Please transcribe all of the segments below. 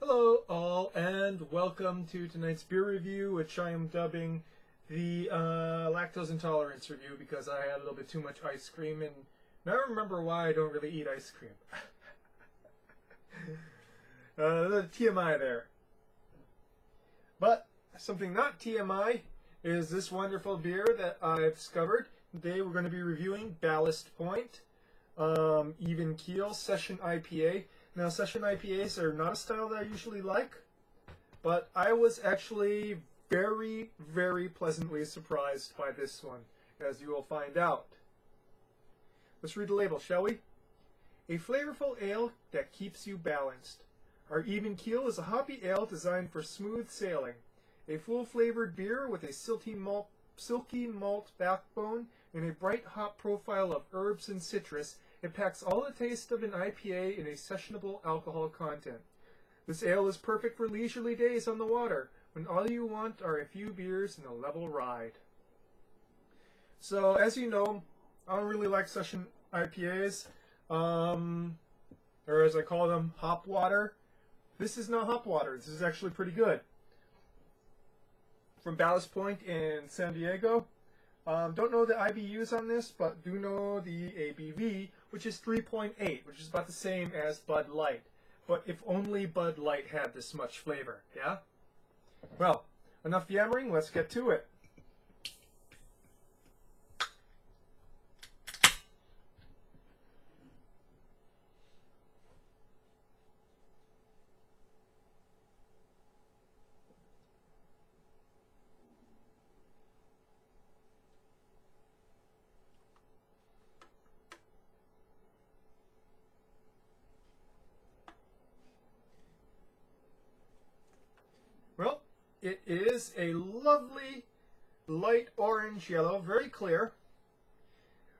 Hello all and welcome to tonight's beer review, which I am dubbing the lactose intolerance review because I had a little bit too much ice cream and now I remember why I don't really eat ice cream. The TMI there. But something not TMI is this wonderful beer that I've discovered. Today we're going to be reviewing Ballast Point, Even Keel Session IPA. Now, session IPAs are not a style that I usually like, but I was actually very, very pleasantly surprised by this one, as you will find out. Let's read the label, shall we? A flavorful ale that keeps you balanced. Our Even Keel is a hoppy ale designed for smooth sailing. A full-flavored beer with a silky malt backbone and a bright hop profile of herbs and citrus. It packs all the taste of an IPA in a sessionable alcohol content. This ale is perfect for leisurely days on the water, when all you want are a few beers and a level ride. So, as you know, I don't really like session IPAs, or as I call them, hop water. This is not hop water. This is actually pretty good. From Ballast Point in San Diego. Don't know the IBUs on this, but do know the ABV, which is 3.8, which is about the same as Bud Light. But if only Bud Light had this much flavor, yeah? Well, enough yammering, let's get to it. Well, it is a lovely light orange yellow, very clear,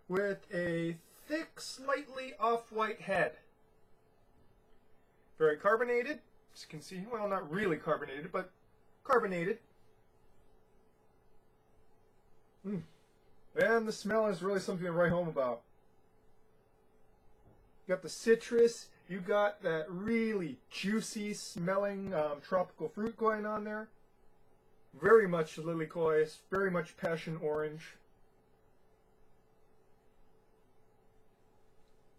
with a thick, slightly off-white head. Very carbonated, as you can see. Well, not really carbonated, but carbonated. And the smell is really something to write home about. You got the citrus. You got that really juicy smelling tropical fruit going on there. Very much lilycois, very much passion orange.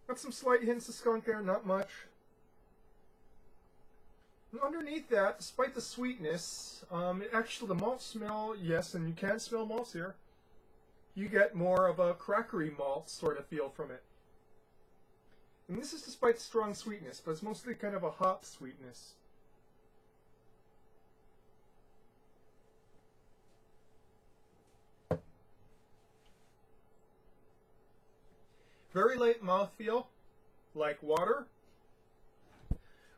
Got some slight hints of skunk there, not much. And underneath that, despite the sweetness, actually the malt smell, yes, and you can smell malts here. You get more of a crackery malt sort of feel from it. And this is despite strong sweetness, but it's mostly kind of a hop sweetness. Very light mouthfeel, like water,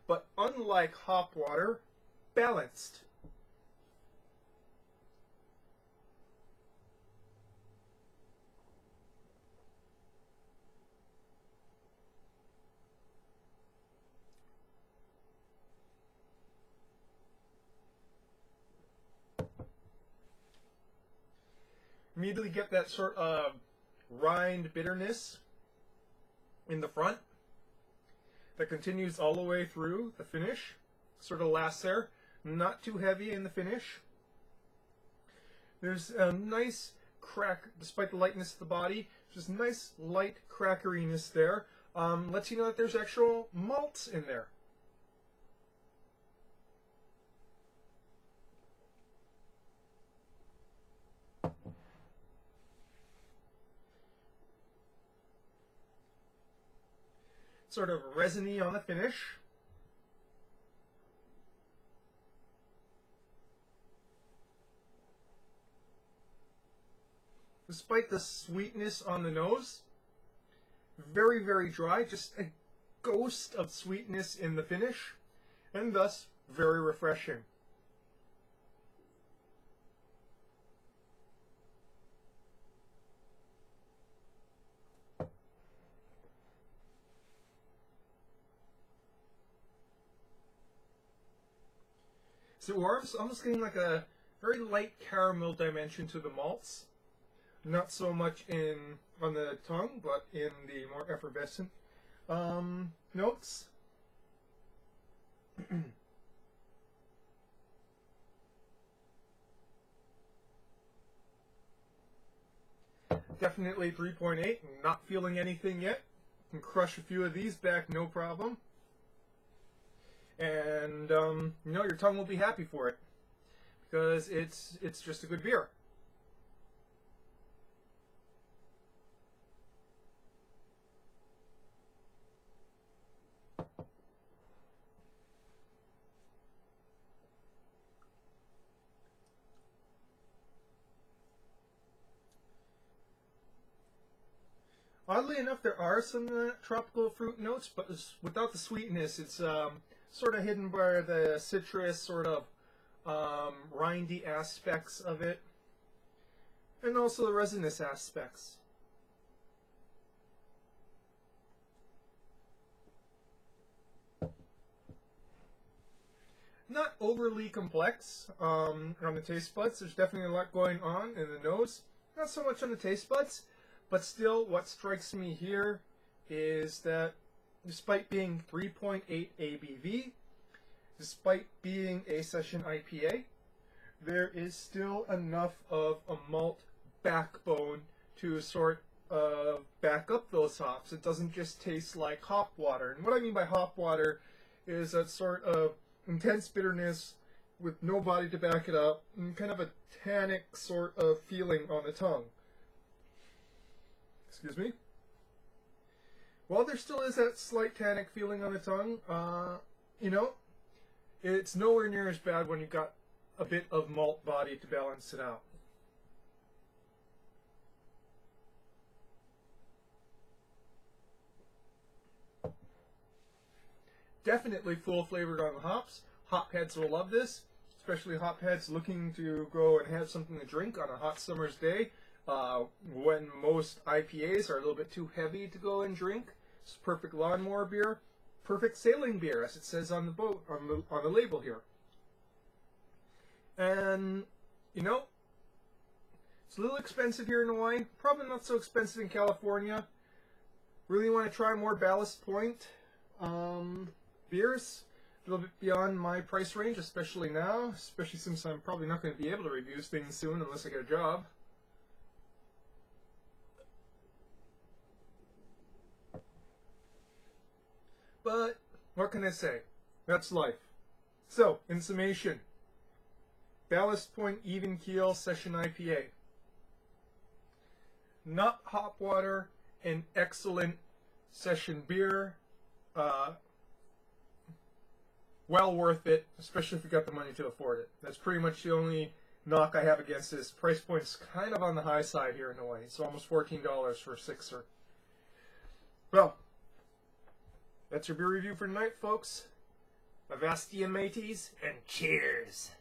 but unlike hop water, balanced. Immediately get that sort of rind bitterness in the front that continues all the way through the finish. Sort of lasts there. Not too heavy in the finish. There's a nice crack, despite the lightness of the body. Just nice light crackeriness there. Lets you know that there's actual malts in there. Sort of resiny on the finish. Despite the sweetness on the nose, very, very dry, just a ghost of sweetness in the finish, and thus very refreshing. So it warms, almost getting like a very light caramel dimension to the malts. Not so much on the tongue, but in the more effervescent notes. Definitely 3.8. Not feeling anything yet. Can crush a few of these back, no problem. And you know, your tongue will be happy for it because it's just a good beer. Oddly enough, there are some tropical fruit notes, but without the sweetness. It's sort of hidden by the citrus, sort of rindy aspects of it, and also the resinous aspects. Not overly complex on the taste buds. There's definitely a lot going on in the nose. Not so much on the taste buds. But still, what strikes me here is that despite being 3.8 ABV, despite being a session IPA, there is still enough of a malt backbone to sort of back up those hops. It doesn't just taste like hop water. And what I mean by hop water is that sort of intense bitterness with no body to back it up, and kind of a tannic sort of feeling on the tongue. Excuse me. While there still is that slight tannic feeling on the tongue, you know, it's nowhere near as bad when you've got a bit of malt body to balance it out. Definitely full flavored on the hops. Hopheads will love this, especially hopheads looking to go and have something to drink on a hot summer's day. When most IPAs are a little bit too heavy to go and drink. It's perfect lawnmower beer, perfect sailing beer, as it says on the boat on the label here. And you know, it's a little expensive here in Hawaii. Probably not so expensive in California. Really want to try more Ballast Point beers. A little bit beyond my price range, especially now. Especially since I'm probably not going to be able to review things soon unless I get a job. But what can I say? That's life. So, in summation, Ballast Point Even Keel Session IPA. Not hop water, an excellent session beer. Well worth it, especially if you got the money to afford it. That's pretty much the only knock I have against this. Price point's kind of on the high side here in Hawaii. It's almost $14 for a sixer. Well, that's your beer review for tonight, folks. Avastia mateys, and cheers!